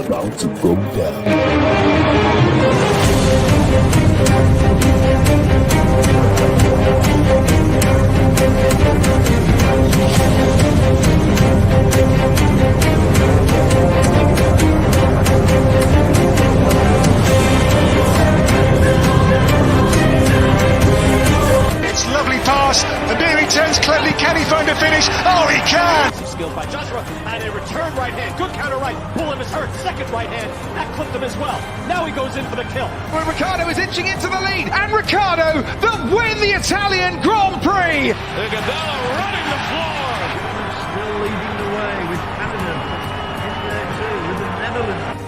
about to go down. Lovely pass, and here he turns cleverly. Can he find a finish? Oh, he can! Skilled by Joshua, and a return right hand. Good counter right. Bullen is hurt. Second right hand. That clipped him as well. Now he goes in for the kill. Well, Ricciardo is inching into the lead, and Ricciardo that win the Italian Grand Prix! Iguodala running the floor. Still leading the way with Canada in there too, with the Netherlands.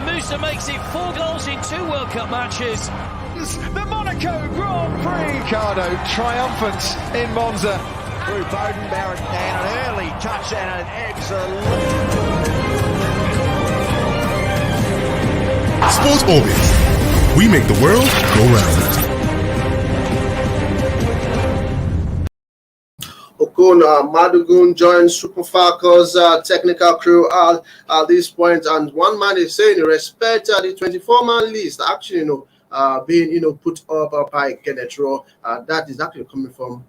Musa makes it 4 goals in 2 World Cup matches. The Monaco Grand Prix. Ricciardo triumphant in Monza. Through Bowden, Barrett down, an early touch and an excellent. Sports Orbit. We make the world go round. Okon, Madugu joins Super Falcons technical crew at this point, and one man is saying respect the 24-man list actually being put up by Kenneth Raw. That is actually coming from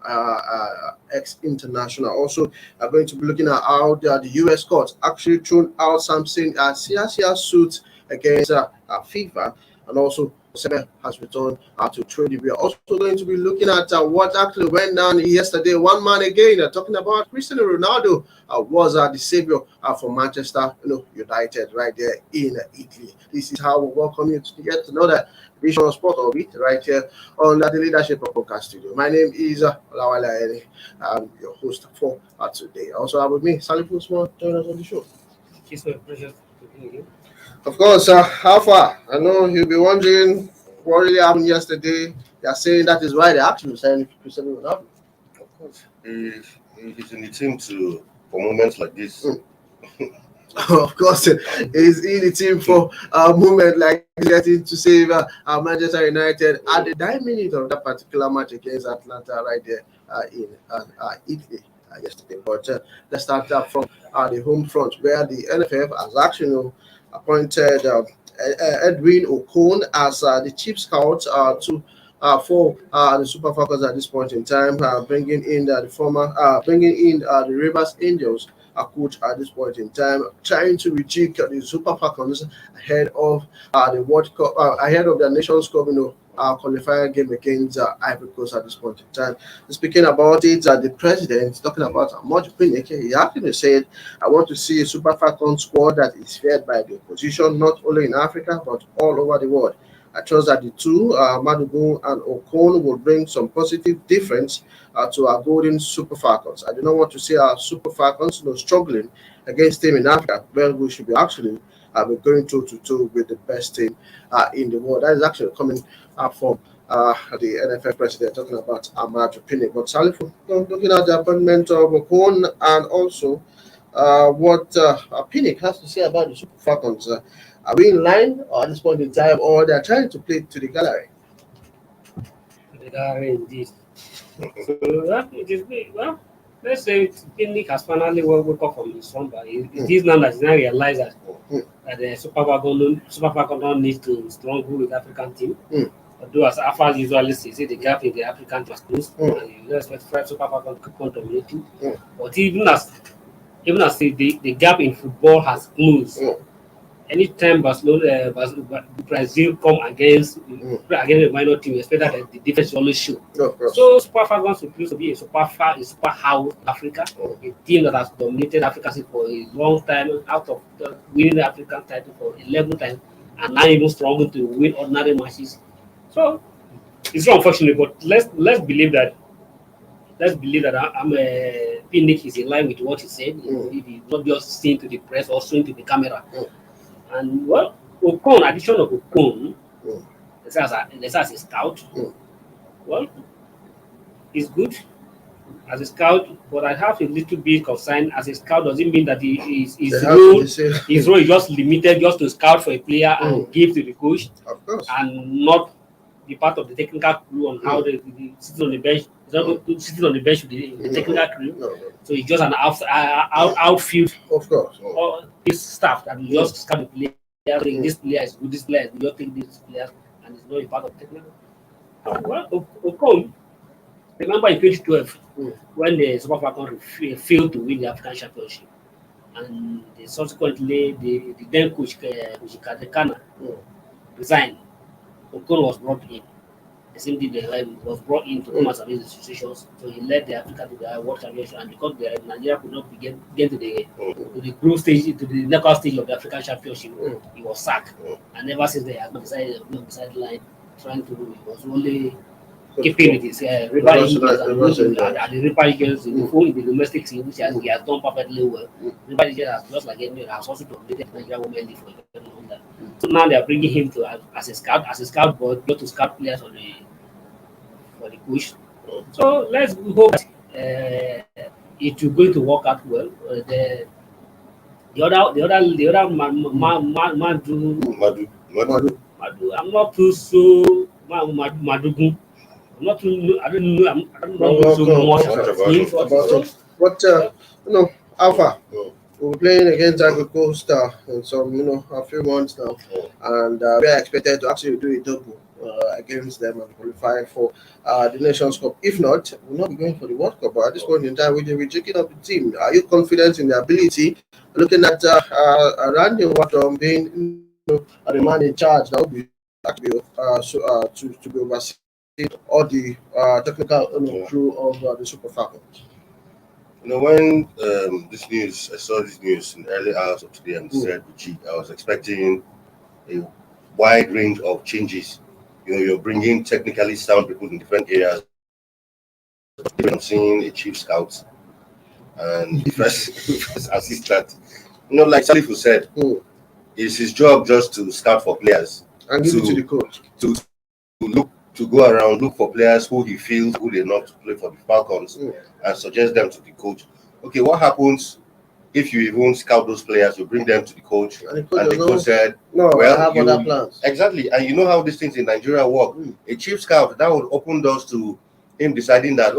ex-international. Also, going to be looking at how the US court actually thrown out something CRCR suit against FIFA, and also Sebe has returned to training. We are also going to be looking at what actually went down yesterday. One man again talking about Cristiano Ronaldo was the savior for Manchester United right there in Italy. This is how we welcome you to get to know that Vision of Sport Orbit right here on the Leadership Podcast Studio. My name is Lawala Eni. I'm your host for today. Also have with me Salif Usman, join us on the show. It's a pleasure to be here. Of course, how far? I know you'll be wondering what really happened yesterday. They are saying that is why they actually signed Cristiano Ronaldo. Of course, he's in the team for moments like this. Of course, he's in the team for a moment like getting to save Manchester United at the 9 minutes of that particular match against Atlanta right there in Italy yesterday. But let's start from the home front, where the NFF has actually appointed Edwin Okon as the chief scout for the Super Falcons at this point in time, bringing in the Rivers Angels coach at this point in time, trying to rejig the Super Falcons ahead of the World Cup, ahead of the Nations Cup, qualifier game against Ivory Coast at this point in time. Speaking about it, the president talking about Madugu, he actually said, "I want to see a Super Falcons squad that is feared by the opposition, not only in Africa but all over the world. I trust that the two, Madugu and Okon, will bring some positive difference to our golden Super Falcons. I do not want to see our Super Falcons struggling against team in Africa. Well, we should be actually going toe-to-toe with the best team in the world." That is actually coming from the NFF president talking about Ahmad Pinnick. But Salif, looking at the appointment of Okon and also what Pinnick has to say about the Super Falcons, are we in line at this point in time, or they are trying to play to the gallery? The gallery indeed. So it is well. Let's say Pinnick has finally woke up from his slumber. It is now that he's now realized that the Super Falcons don't need to struggle with African team. Although, as Alpha usually says, the gap in the African team was closed, and you expect Super Falcons to keep on dominating. But even as the gap in football has closed, anytime Brazil come against a minor team, expect that the defense will always show. So Super Falcons supposed to be a super house Africa, a team that has dominated Africa for a long time, out of winning the African title for 11 times, and now even struggling to win ordinary matches. So it's unfortunate, but let's believe that. Let's believe that Pinnick is in line with what he said. He's not just saying to the press or saying to the camera. And well, Okon, addition of Okon, as a scout, well, he's good as a scout, but I have a little bit concern as a scout. Doesn't mean that his role is just limited just to scout for a player and give to the coach, of course, and not be part of the technical crew on how they sitting on the bench. He's not going to sitting on the bench with the technical crew. No. So he's just an outfield Of course. or his staff that will just scan the players. Saying this player is good, this player is good. You think this player, and it's not a part of the technical. Well, Okon, remember in 2012 when the Super Falcons failed to win the African Championship, and subsequently the then coach Kadekana resigned. Okon was brought in. The same thing was brought in to come as an institutions. So he led the Africa to the World Championship, and because Nigeria could not get to the group stage, to the knockout stage of the African Championship, he was sacked. And ever since they have decided on the sideline trying to do, he was only keeping with his rival Eagles and the rival Eagles in the domestic team, which he has done perfectly well. Rival Eagles has just like anyone has also dominated Nigeria women league for a very long time. So now they are bringing him to as a scout board, not to scout players for the coach. So let's hope that it will going to work out well. The other Madu. I'm not too so Madugu. I don't know so much about him. But Alpha. We're playing against Ivory Coast in some, a few months now, and we are expected to actually do a double against them and qualify for the Nations Cup. If not, we'll not be going for the World Cup. But at this point in time, we're checking up the team. Are you confident in the ability? Looking at Randy Watton being the man in charge, that would be to be overseeing all the technical crew of the Super Falcons. When I saw this news in the early hours of today and said, I was expecting a wide range of changes. You're bringing technically sound people in different areas. I'm seeing a chief scout and the first assistant. Like Salifu said, it's his job just to scout for players and give it to the coach to go around, look for players who he feels good enough to play for the Falcons and suggest them to the coach. Okay, what happens if you even scout those players? You bring them to the coach, and the coach said, "No, well, I have other plans." Exactly, and you know how these things in Nigeria work. A chief scout that would open doors to him deciding that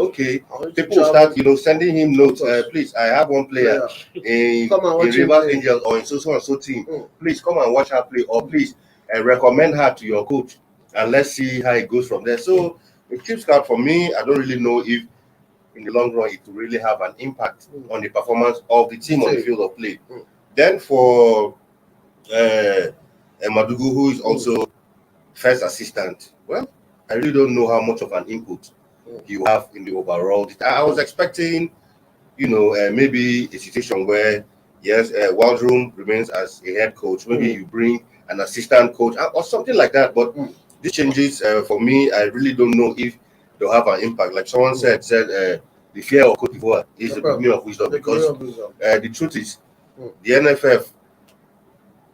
people start sending him notes. Please, I have one player in Rivers Angels or in so and so team. Please come and watch her play, or please recommend her to your coach. And let's see how it goes from there. So, a chief scout for me, I don't really know if in the long run it will really have an impact on the performance of the team on the field of play. Then for Madugu, who is also first assistant, well, I really don't know how much of an input you have in the overall. I was expecting, maybe a situation where, yes, Waldron remains as a head coach. Maybe you bring an assistant coach or something like that. But these changes, for me, I really don't know if they'll have an impact. Like someone said the fear of Cote d'Ivoire is the beginning of wisdom, because the truth is, the NFF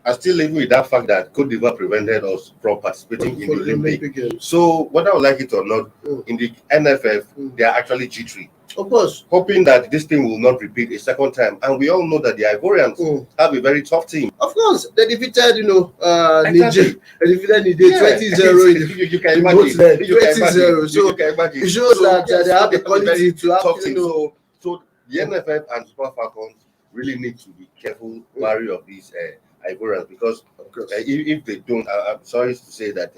are still living with that fact that Cote d'Ivoire prevented us from participating in the Olympic. So whether I like it or not, in the NFF, they are actually G3. Of course. Hoping that this thing will not repeat a second time. And we all know that the Ivorians have a very tough team. Of course. They defeated, Niger. They defeated Niger 20-0. You can imagine. 20-0. So it shows that they have the quality to have tough team. So the NFF and Super Falcons really need to be careful wary of these Ivorians, because if they don't, I'm sorry to say that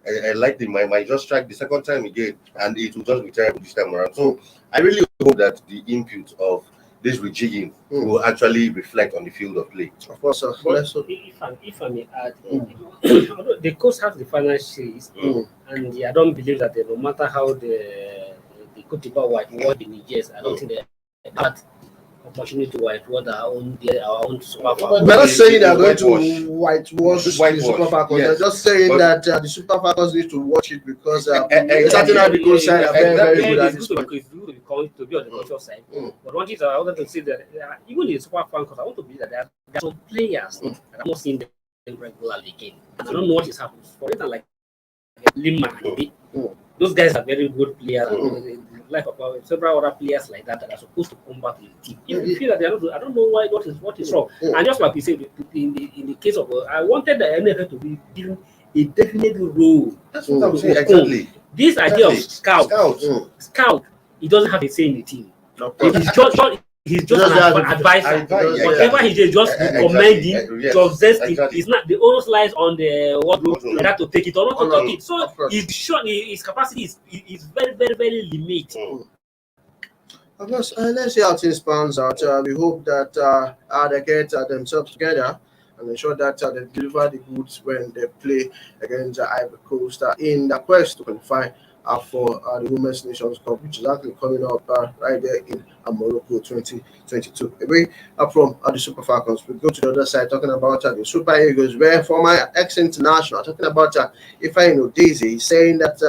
I like them. I might just strike the second time again, and it will just be terrible this time around. So I really hope that the input of this rejigging will actually reflect on the field of play. Of course, sir. If I may add, the coach has the final series, and I don't believe that no matter how the Cote d'Ivoire whitewash the Nigerians, I don't think they had opportunity to whitewash our own Super Falcons. We're not saying they're going to whitewash the Super Falcons. They're just saying that the Super Falcons need to watch it, because certain African side are very good at this. It's good to be on the cultural side. But one thing I wanted to say that even in Super Falcons, I want to believe that there are some players that I'm not seeing them regularly again. And I don't know what is happening. For instance, like Lima, those guys are very good players. Like several other players like that are supposed to come back to the team. If you feel that they are not, I don't know why. What is wrong? And just like we said, in the case of, I wanted the NFL to be given a definite role. That's what I'm saying. Okon. Exactly. This idea of Scout. scout, he doesn't have a say in the team. Of course. He's just an advisor. Whatever he did, just recommending, just it's not the onus lies on the wardrobe whether to take it or not to take it. So he's sure his capacity is very, very, very limited. Of course, let's see how things pans out. We hope that they get themselves together and ensure that they deliver the goods when they play against Ivory Coast in the quest to qualify for the Women's Nations Cup, which is actually coming up right there in Morocco 2022. Away from the Super Falcons, we go to the other side talking about the Super Eagles, where former ex-international talking about Ifeanyi Daisy saying that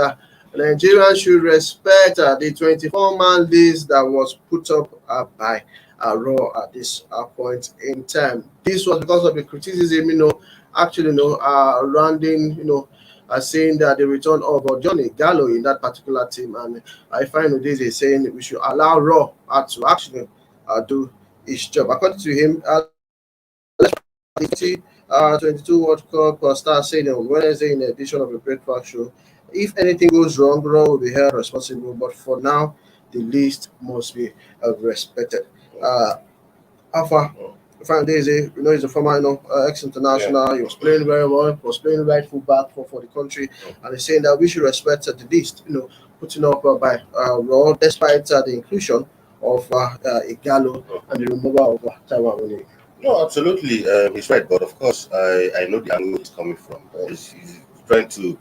Nigerians should respect the 24-man list that was put up by Raw at this point in time. This was because of the criticism, surrounding, saying that the return of Johnny Gallo in that particular team, and I find this is saying we should allow Raw to actually do its job. According to him, the 22 World Cup star saying on Wednesday in the edition of the Breakfast Show, if anything goes wrong, Raw will be held responsible. But for now, the list must be respected. Alpha. Daisy, he's a former, ex-international. He was playing very well. He was playing right fullback for the country, and he's saying that we should respect the list, putting up by Raw, despite the inclusion of Igalo and the removal of Taiwan. No, absolutely, he's right. But of course, I know the angle he's coming from. He's trying to,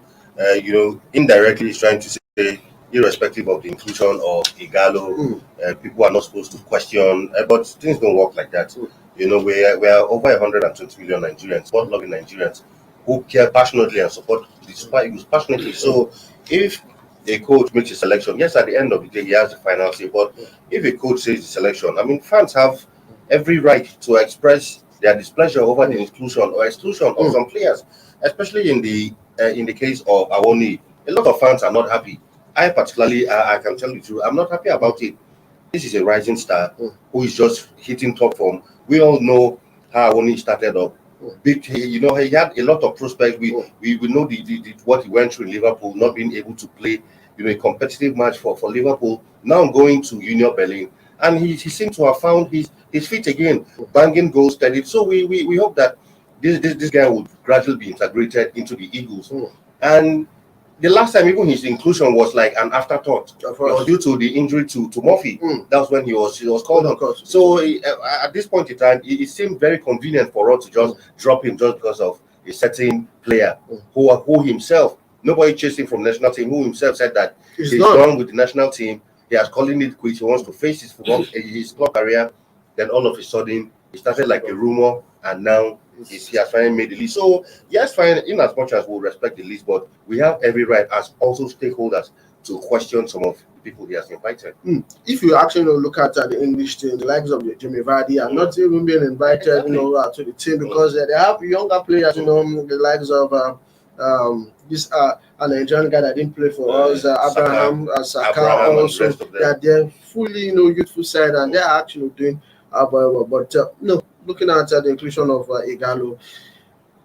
indirectly, he's trying to say, irrespective of the inclusion of Igalo, people are not supposed to question. But things don't work like that. We are over 120 million Nigerians, sport-loving Nigerians, who care passionately and support the Super Eagles passionately. So, if a coach makes a selection, yes, at the end of the day, he has the final say. But if a coach says the selection, fans have every right to express their displeasure over the inclusion or exclusion of some players, especially in the case of Awoni. A lot of fans are not happy. I particularly, I can tell you the truth, I'm not happy about it. This is a rising star who is just hitting top form. We all know how Awoni started up. He had a lot of prospects. We know what he went through in Liverpool, not being able to play, a competitive match for Liverpool. Now going to Union Berlin, and he seems to have found his feet again, banging goals steady. So we hope that this guy would gradually be integrated into the Eagles. And the last time even his inclusion was like an afterthought. It was due to the injury to Murphy. That was when he was called on. So at this point in time, it seemed very convenient for us to just drop him just because of a certain player who himself, nobody chased him from the national team, who himself said that he's done with the national team. He has calling it quits. He wants to face his club career. Then all of a sudden, it started like a rumor, and now he has finally made the list. So yes, fine, in as much as we'll respect the list, but we have every right as also stakeholders to question some of the people he has invited. If you actually look at the English team, the likes of Jimmy Vardy are not even being invited, to the team because they have younger players, the likes of this a Nigerian guy that didn't play for us, Abraham, Saka, also that they're fully, youthful side, and they're actually doing well. But looking at the inclusion of Igalo,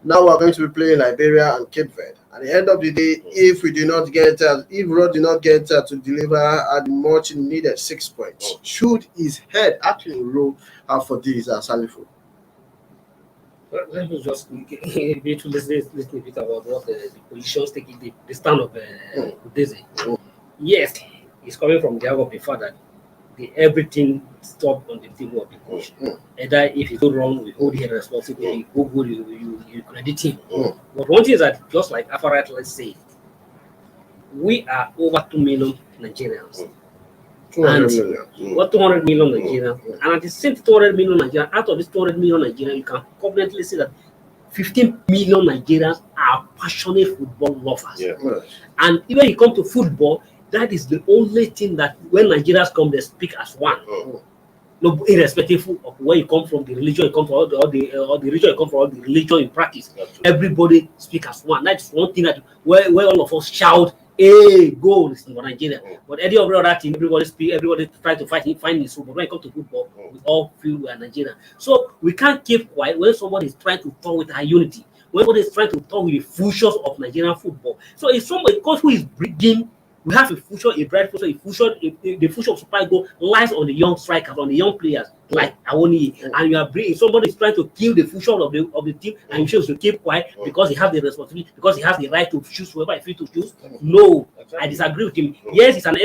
now we're going to be playing Liberia and Cape Verde. At the end of the day, if we do not get, if Rod do not get to deliver the much needed 6 points, should his head actually roll for this Salifo? Well, let me just listen a bit about what the positions taking the stand of Daisy. Yes, it's coming from the angle of the fact that everything stopped on the table of the coach. Either if he go wrong, we hold him responsible. If he go good, you credit him. But one thing is that, just like Afarat, let's say, we are over 2 million Nigerians. 200 million Nigerians. And at the same 200 million Nigerians, out of this 200 million Nigerians, you can confidently say that 15 million Nigerians are passionate football lovers. And even when you come to football, that is the only thing that when Nigerians come, they speak as one. No, irrespective of where you come from, the religion you come from, or the religion you come from, or the religion in practice. Everybody speak as one. That's one thing that where all of us shout, "Hey, goals in Nigeria!" But any of the other thing, everybody speak, everybody try to find his football. When it comes to football, we all feel we are Nigerian. So we can't keep quiet when somebody is trying to form with our unity. when somebody is trying to talk with the futures of Nigerian football. So if somebody coach who is bringing, we have a future, a bright future, the future of Super Eagles lies on the young strikers, on the young players like Awoni, and you are bringing somebody is trying to kill the future of the team, and you choose to keep quiet because he has the responsibility, because he has the right to choose whoever he feels to choose. No, I disagree with him. Yes, he's an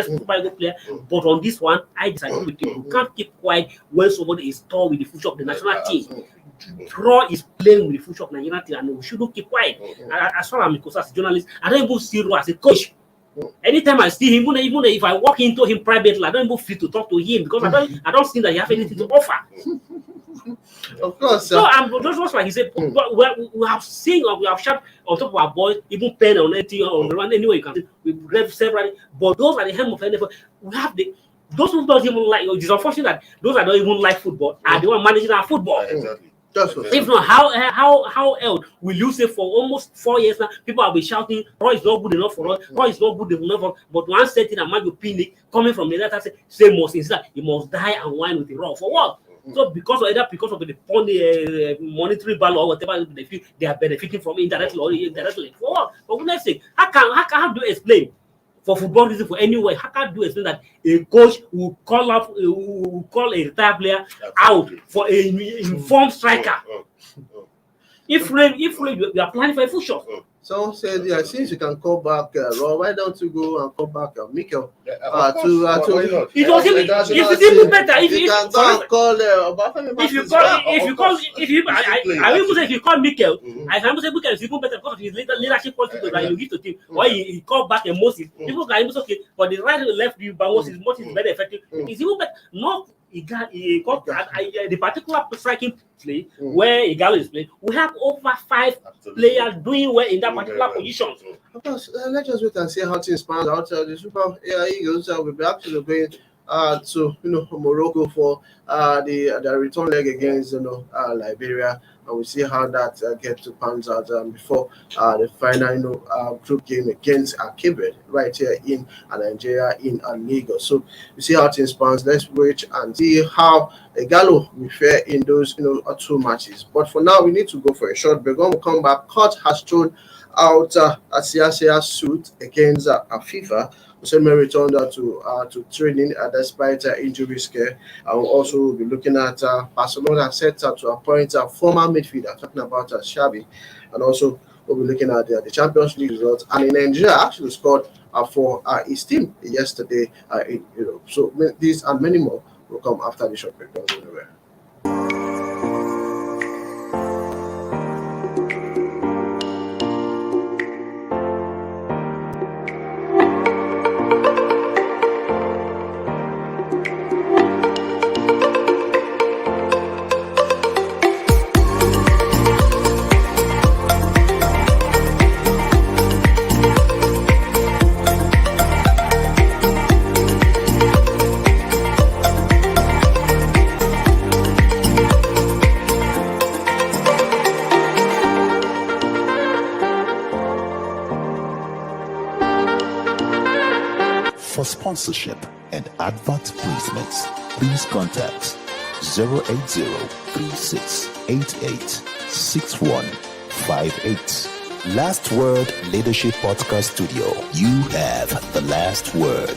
Super Eagles player, but on this one, I disagree with him. You can't keep quiet when somebody is tall with the future of the national team. Draw is playing with the future of Nigerian team, and we shouldn't keep quiet. As far as I'm concerned, as a journalist, I don't even see Raw as a coach. Anytime I see him, even if I walk into him privately, I don't even feel to talk to him because I don't think that he has anything to offer. Of course. So I'm just like he said, we have seen or we have shot on top of our boys, even pen on anything on the run anyway you can see. We've read several, but those are the helm of NFL. We have those who don't even like. It is unfortunate that those that don't even like football are the one managing our football. Exactly. If not, how else will you say for almost 4 years now, people have been shouting, Roy is not good enough for us, Roy is not good enough for us, but one setting and Madugu Pinnick coming from the letter say must insist he must die and whine with the Raw. For what? So because of the monetary value or whatever they feel they are benefiting from indirectly or indirectly. For what? For goodness sake, how do you explain? For football reason, for anywhere, how can you explain that a coach will call a retired player out for an informed striker? If you are planning for a future. Someone said, yeah, since you can call back Raw, why don't you go and call back Mikel? It was it's even better if you can go and call if you call Mikel, I can say Mikel is even better because of his leadership qualities that you give to team. Why he called back Moses? People can even say, okay, but the right and left view, but Moses is very effective. It's even better. Not the particular striking play where Igalo is playing, we have over 5 players doing well in that particular position. Of course, let's just wait and see how things pan out. The Super Eagles will be actually going to Morocco for the return leg against Liberia, and we see how that gets to pans out before the final group game against Cape Verde right here in Nigeria in Lagos. So we see how things pans. Let's wait and see how Igalo will fare in those 2 matches. But for now, we need to go for a short break. When we come back, Court has thrown out a Siasia suit against FIFA. Usman returned to training despite injury scare. I will also be looking at Barcelona set to appoint a former midfielder, talking about Xavi, and also we'll be looking at the Champions League results. And in Nigeria, actually scored for his team yesterday in Europe. So these and many more will come after the short break. Don't go anywhere. For sponsorship and advert placements, please contact 080-3688-6158. Last Word Leadership Podcast Studio. You have the last word.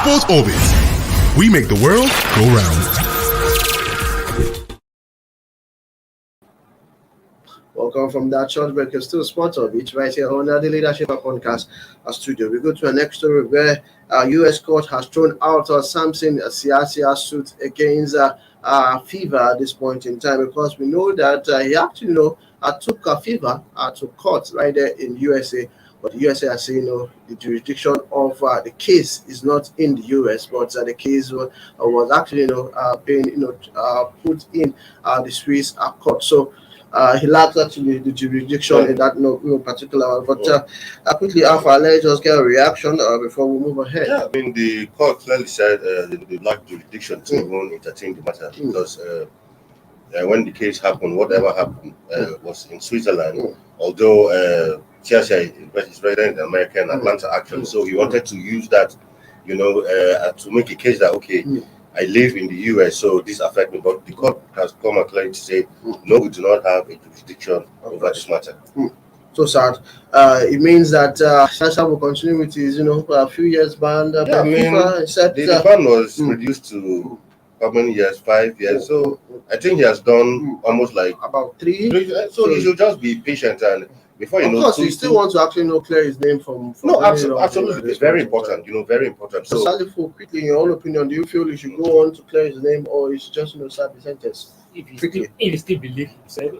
Sports Orbit. We make the world go round. Welcome from that short break. You're still Sports Orbit right here on the Leadership Podcast studio. We go to our next story where U.S. court has thrown out Samson Siasia suit against FIFA at this point in time, because we know that he actually took FIFA to court right there in USA. But the USA are saying the jurisdiction of the case is not in the US, but the case was actually being put in the Swiss court. So he lacks actually the jurisdiction in that particular one. But quickly, Alpha, let's just get a reaction before we move ahead. Yeah, I mean, the court clearly said they lack jurisdiction to even entertain the matter because when the case happened, whatever happened was in Switzerland, although CSI is resident in America and Atlanta actually, so he wanted to use that, to make a case that, okay, I live in the US, so this affects me. But the court has come out clearly to say, no, we do not have a jurisdiction over this matter. So sad. It means that Sasha will continue with his, a few years ban. FIFA, except the ban was reduced to how many years? 5 years. So I think he has done almost like about 3. So he should just be patient and before you of know. Of course, you still want to actually clear his name from no, absolutely. It's very important. Very important. So Salifo, quickly, in your own opinion, do you feel he should go on to clear his name, or he should just serve the sentence? If he still believe himself,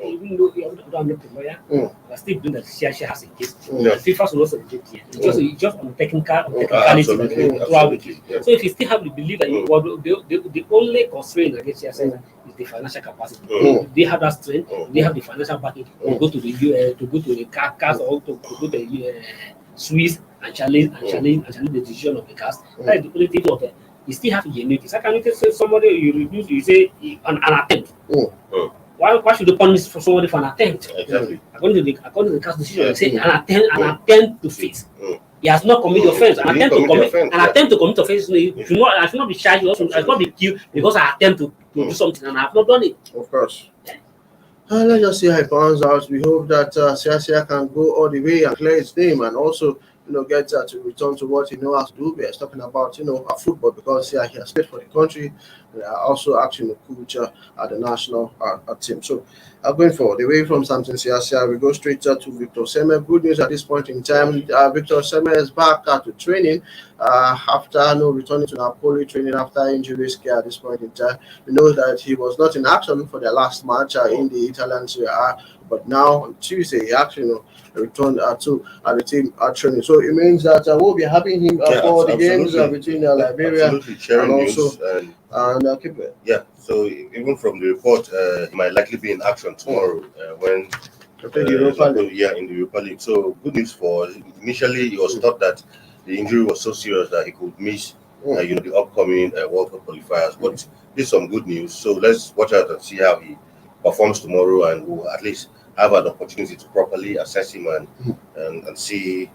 even though he don't know the lawyer, but still doing that she has a case. FIFA should also reject it. It's just on technicality throughout the case. So if you still have the belief that the only constraint against CSI is the financial capacity. They have that strength. They have the financial backing to go to the US, to go to the CAS, or to go to the Swiss and challenge the decision of the CAS. That is the only thing of it. You still have genuity. So can you say somebody you reduce? You say an attempt. Why should you punish for somebody for an attempt? Exactly. According to the CAS decision, they say an attempt to face. He has not committed offense. An attempt to commit offense should not be charged. Also, should not be killed because I attempt to do something and I have not done it. Of course. Let's just see how it pans out. We hope that Siasia can go all the way and clear his name and also get to return to what he knows how to do. We are talking about football because he has played for the country. We are also actually a coach at the national team. So going forward, away from Samson Siasia, we go straight to Victor Seme. Good news at this point in time. Victor Seme is back to training after returning to Napoli training after injury scare at this point in time. We know that he was not in action for the last match in the Italian Serie A, but now on Tuesday he actually returned to the team training. So it means that we'll be having him for the games between Liberia and also keep it. Yeah, so even from the report, he might likely be in action tomorrow when in the Europa League. So good news for initially it was thought that the injury was so serious that he could miss the upcoming World Cup qualifiers. But this is some good news. So let's watch out and see how he performs tomorrow, and we'll at least have an opportunity to properly assess him and see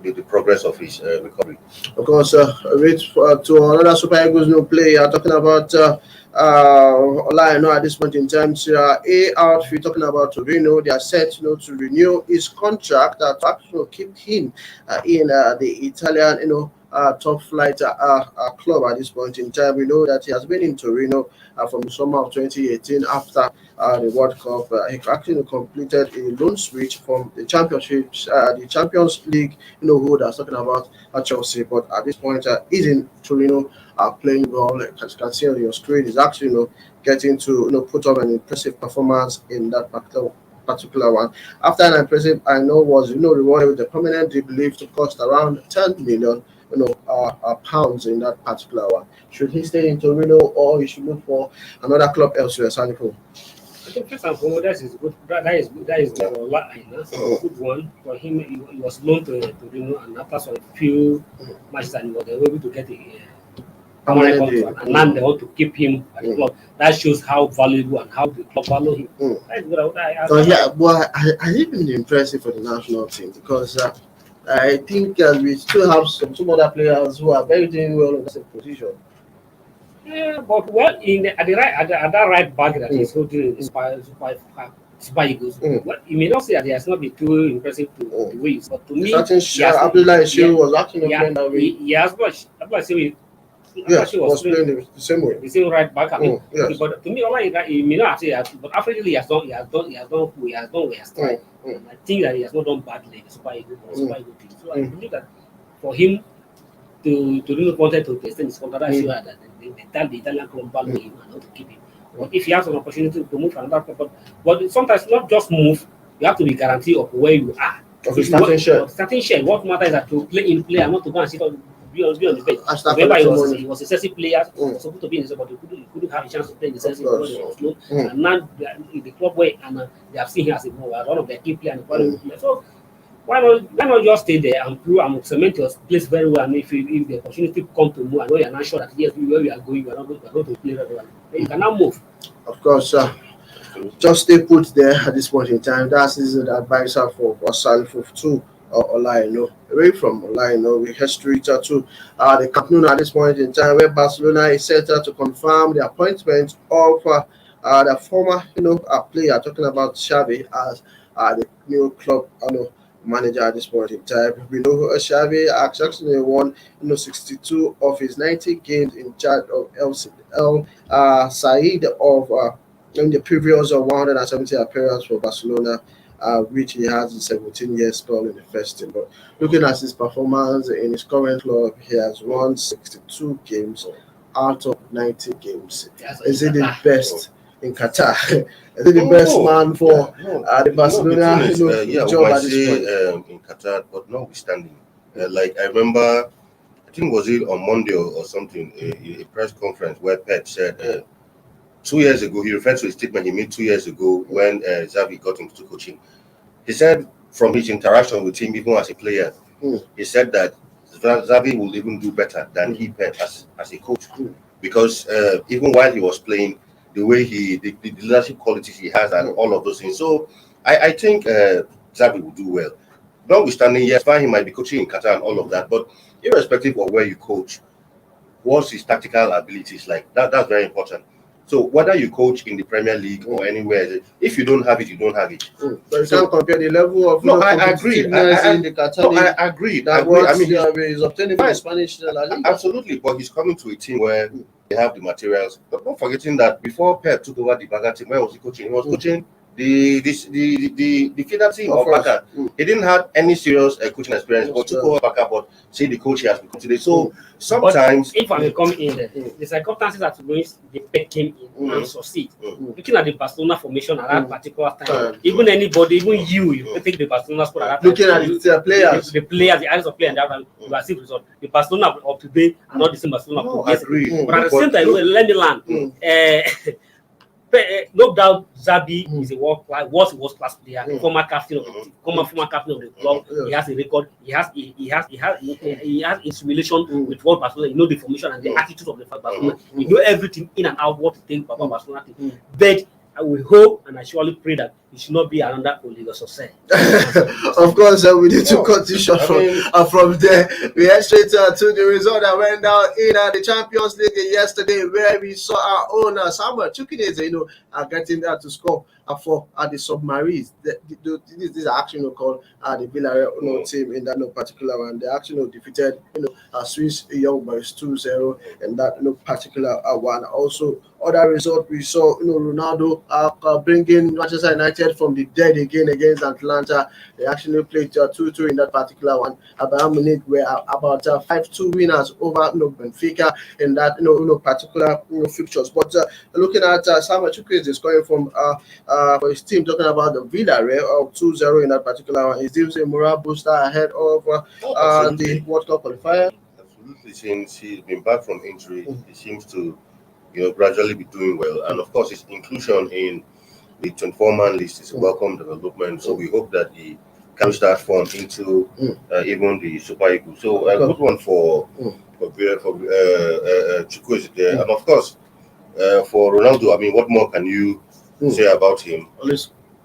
the progress of his recovery. Of course, to another Super Eagles play. Talking about at this point in time, outfit talking about Torino. They are set to renew his contract to actually keep him in the Italian top flight club at this point in time. We know that he has been in Torino from the summer of 2018 after the World Cup. He actually completed a loan switch from the championships, the Champions League, who they're talking about at Chelsea. But at this point, he's in Torino playing well. Like as you can see on your screen, he's actually getting to put up an impressive performance in that particular one. After an impressive, was rewarded with a permanent believed to cost around 10 million pounds in that particular one. Should he stay in Torino or he should look for another club elsewhere, Saniko? I think first and foremost, that is good. That is a good one for him. He was loaned to Torino, and after some few matches, and he was able to get a permanent contract. And now they want to keep him at the club. That shows how valuable and how the club value him. That's good. But has he been impressive for the national team? Because I think we still have some other players who are very doing well in that position. Yeah, but at that right back that he's holding in Super Eagles, you may not say that he has not been too impressive to the ways, but to me, Abdullah Shiu was actually playing that way. Yes, but was playing the same way. The same right back. But to me, he may not say that, but after he has done what he has tried. I think that he has not done badly in the Super Eagles team. So I believe that for him to really wanted to extend his contract, I sure that the Italian club value him and not to keep him. But if he has an opportunity to move another club, but sometimes not just move, you have to be guaranteed of where you are. Of the starting share. What matters is that to play and not to go and sit on be on the bench. I start Remember, collecting he was a Chelsea player, was supposed to be in the but he couldn't have a chance to play in the Chelsea because he was slow. And now in the club way, and they have seen him as one of their key players and quality player. So why not just stay there and prove and cement your place very well? And if the opportunity come to move, I know you're not sure that yes, where we are going, we're not going to play regularly. Then you can now move. Of course, just stay put there at this point in time. That is the advisor for Osalifo too. Olaino. Away from Olaino, we head straight to the Camp Nou at this point in time, where Barcelona is set to confirm the appointment of the former, player, talking about Xavi as the new club, manager at this point in time. We know Xavi actually won 62 of his 90 games in charge of El Said of in the previous 170 appearances for Barcelona, which he has in 17 years spell in the first team. But looking at his performance in his current club, he has won 62 games out of 90 games. Is he the best in Qatar? Is he the best man for the Barcelona job at this point? In Qatar, but notwithstanding, like I remember, I think was it on Monday or something, a press conference where Pep said 2 years ago, he referred to a statement he made 2 years ago when Xavi got into coaching. He said from his interaction with him, even as a player, he said that Xavi will even do better than he Pep as a coach, because even while he was playing, the way the leadership qualities he has and all of those things. So I think Xavi will do well. Notwithstanding, yes, fine, he might be coaching in Qatar and all of that, but irrespective of where you coach, what's his tactical abilities like? That's very important. So whether you coach in the Premier League or anywhere, if you don't have it, you don't have it. But you can't compare the level of I agree. in the Qatar League. I agree. That I mean, he's obtaining from the Spanish La Liga. Absolutely, but he's coming to a team where they have the materials. But not forgetting that before Pep took over the Barca team, where was he coaching? He was coaching the feeder team of Barca. He didn't have any serious coaching experience, but took over Barca. But say the coach he has become today. So sometimes, but if I may come in there, the circumstances that the Pep came in and succeed. Looking at the Barcelona formation at that particular time, even anybody, even you take the Barcelona squad at that looking time, at the players, the areas of play, and that you are seeing result. The Barcelona of today are not the same Barcelona of yesterday. But at the same time, let me land. No doubt, Xavi is a world class player, former captain of the club. He has a record. He has his relation with what Barcelona. You know the formation and the attitude of the Barcelona. You know everything in and out what to think about Barcelona. But I will hope and I surely pray that it should not be another Oligo success. Of course, we need to cut it short from there. We head straight to the result that went down in the Champions League yesterday, where we saw our own Samuel Chukwueze, getting there to score for the Submarines. This is actually called the Villarreal team in that particular one. They actually defeated Swiss Young Boys 2-0 in that particular one. Also, other result we saw Ronaldo bringing Manchester United from the dead again against Atlanta. They actually played 2-2 in that particular one. Bayern Munich were about 5-2 winners over Benfica in that particular fixtures. But looking at Samuel Chukwueze scoring from for his team, talking about the Villarreal of 2-0 in that particular one, is this a morale booster ahead of the World Cup qualifier? Absolutely, since he's been back from injury, he seems to gradually be doing well, and of course his inclusion in the 24-man list is a welcome development. So we hope that he carries that form into even the Super Eagles. So a good one for Chukwueze there, and of course for Ronaldo. I mean, what more can you say about him?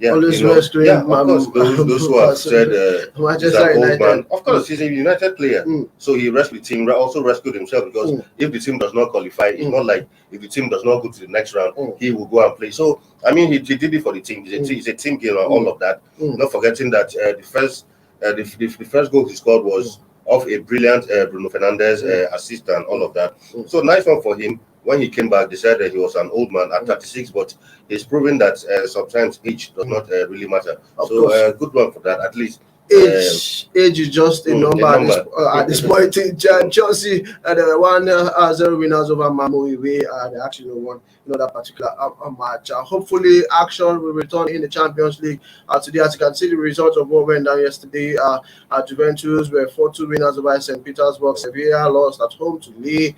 Always rescuing. Of course, those who have said he's an old man. Of course, he's a United player, so he rescued the team. Also rescued himself, because if the team does not qualify, it's not like if the team does not go to the next round, he will go and play. So I mean, he did it for the team. It's a team game and all of that. Not forgetting that the first goal he scored was off a brilliant Bruno Fernandes assist and all of that. So nice one for him. When he came back, they said that he was an old man at 36, but he's proven that sometimes age does not really matter. So good one for that. At least Age is just a number at this point. Chelsea they won 0 winners over Malmo away. They actually won that particular match. Hopefully, action will return in the Champions League today. As you can see, the result of what went down yesterday. Juventus were 4-2 winners over St. Petersburg. Sevilla lost at home to Lille.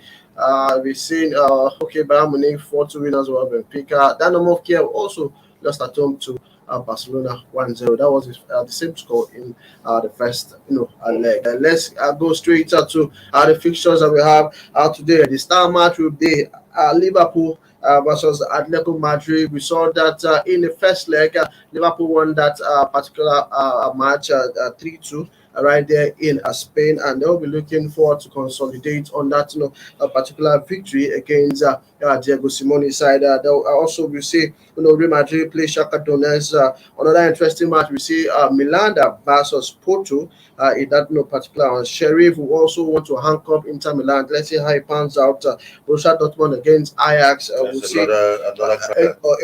We've seen Bayern Munich 4-2 winners over Benfica. Dynamo of Kiev also lost at home to Barcelona 1-0. That was the same score in the first leg. Let's go straight to the fixtures that we have today. The star match will be Liverpool versus Atletico Madrid. We saw that in the first leg, Liverpool won that particular match 3-2. Right there in Spain, and they'll be looking forward to consolidate on that a particular victory against Diego Simeone's side. They'll also we see Real Madrid play Shakhtar Donetsk. Another interesting match we see Milan versus Porto in that particular one. Sheriff will also want to handcuff Inter Milan. Let's see how it pans out. Borussia Dortmund against Ajax. We'll see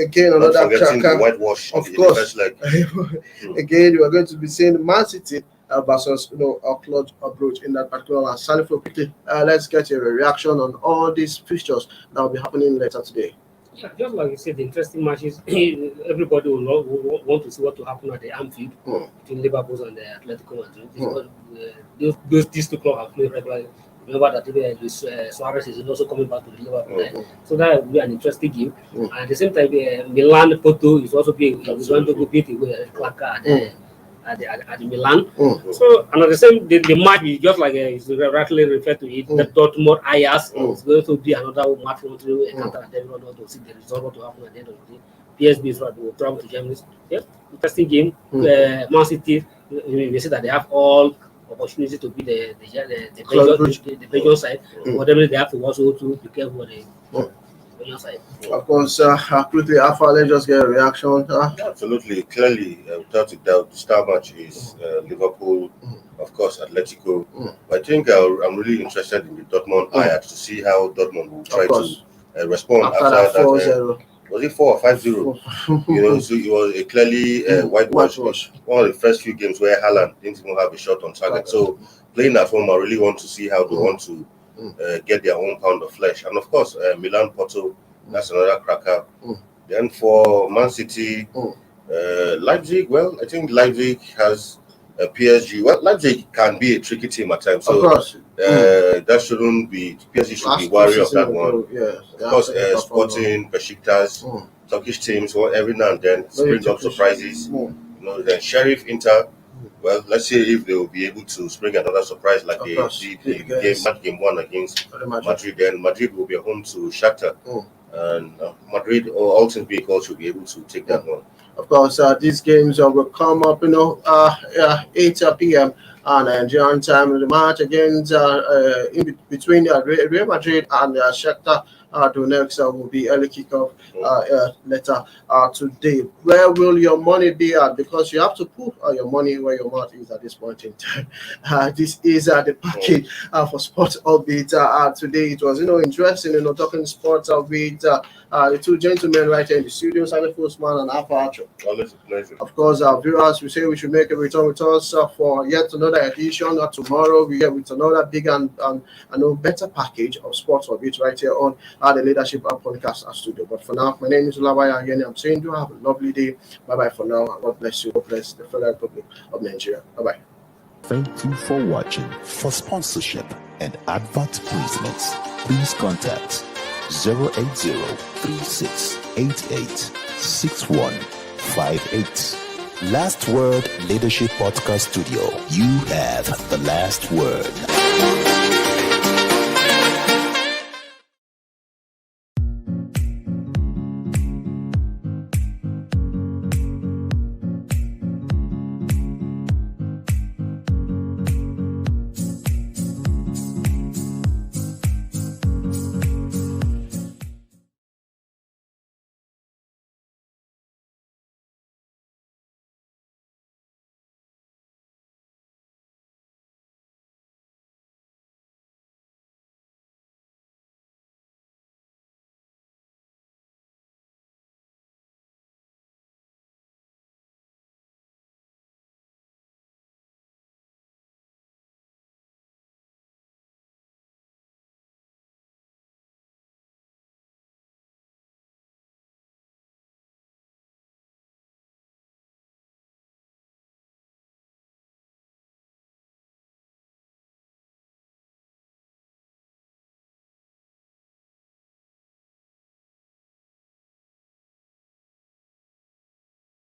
again another cracker. Whitewash of course. Again, we are going to be seeing Man City versus a clutch approach in that particular one. Salifo, quickly, let's get a reaction on all these fixtures that will be happening later today. Yeah, just like you said, the interesting matches. Everybody will want to see what will happen at the Anfield between Liverpool and the Atletico Madrid. These two clubs have played regularly. Remember that Suarez is also coming back to the Liverpool. So that will be an interesting game. And at the same time, Milan Porto is also going to go beat the Clacker at Milan. So, and at the same, the match is just like is rightly referred to it. The Dortmund Ajax is going to be another match to encounter, and then we want to see the result what will happen at the end of the day. PSV is right, will travel to Germany. Yeah, interesting game. Man City, we see that they have all opportunity to be the Belgian side. But they have to also to be careful with the Belgian side. Of course, quickly, Alpha, let's just get a reaction. Absolutely, clearly, without a doubt, the star match is Liverpool, of course, Atletico. I think I'm really interested in the Dortmund Ajax to see how Dortmund will try to respond after that. 4-0. Was it 4 or 5-0? So it was a clearly whitewash. One of the first few games where Haaland didn't even have a shot on target. So playing at home, I really want to see how they want to get their own pound of flesh. And of course, Milan Porto, that's another cracker. Then for Man City, Leipzig, well, I think Leipzig has a PSG. Well, Leipzig can be a tricky team at times. So, of course. That shouldn't be, PSG should be wary of that one. Of course, Sporting, Besiktas, Turkish teams, every now and then brings up surprises. Then Sheriff, Inter. Well, let's see if they will be able to spring another surprise like game one against Madrid. Then Madrid will be home to Shakhtar. And Madrid, or all things being equal, should be able to take that one. Of course, these games will come up, 8 p.m. Nigerian time. The match against in between Real Madrid and Shakhtar Donetsk will be early kickoff later today. Where will your money be at? Because you have to put your money where your mouth is at this point in time. This is the package for Sports Update today. It was interesting, talking sports with the two gentlemen right here in the studio, Salif Osman and Alpha Archer. Always a pleasure. Of course, our viewers, we say we should make a return with us for yet another edition. Tomorrow we get with another big and better package of Sports Update right here on the Leadership Podcast Studio. But for now, my name is Olawaya Ayeni. I'm saying do have a lovely day. Bye-bye for now. And God bless you. God bless the Federal Republic of Nigeria. Bye-bye. Thank you for watching. For sponsorship and advert placements, please contact 080-3688-6158. Last Word Leadership Podcast Studio. You have the last word.